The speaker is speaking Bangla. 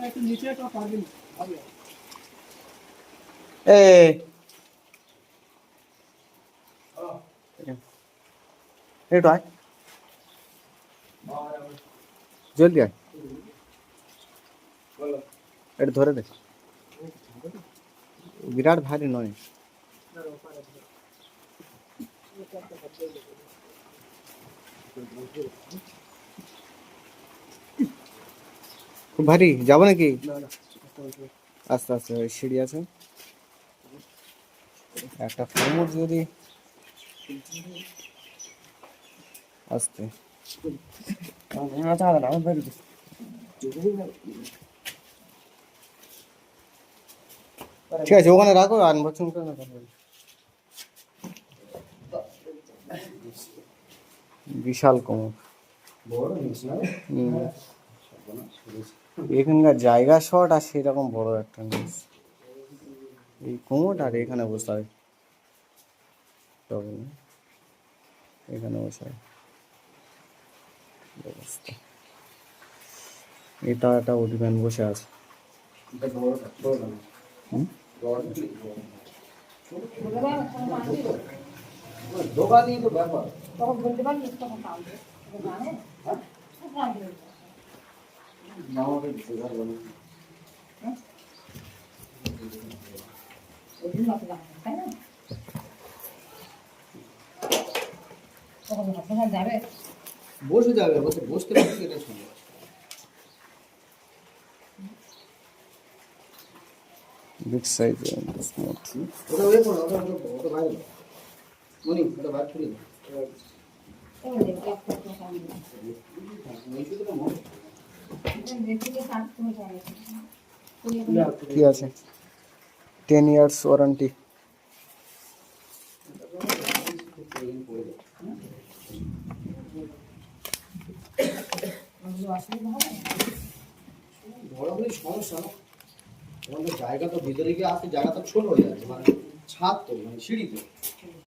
একটু নিচে একটা পারবেন একটু আয় জলদি আয় এটা ধরে দে বিরাট ভারী নয় খুব ভারী যাবো নাকি আস্তে আস্তে ওই সিঁড়ি আছে একটা কোমর যদি আস্তে ঠিক আছে ওখানে রাখো আনবক্সিং করে না বিশাল কোমর এখানকার জায়গা শর্ট আর সেরকম বড় একটা জিনিস এই কোমর আর এখানে বসে হয় এখানে বসে হয় এটা একটা উঠবেন বসে আছে বসে যাবে বসতে পারছি এটা শুনে বিগ সাইজ ওটা ওই করো ওটা বাইরে মনি ওটা বাইরে খুলে কি আছে 10 ইয়ার্স ওয়ারেন্টি বড় হলে সমস্যা না আমাদের জায়গা তো ভিতরে গিয়ে আসে জায়গা তো ছোট হয়ে যাচ্ছে মানে ছাদ তো মানে সিঁড়ি তো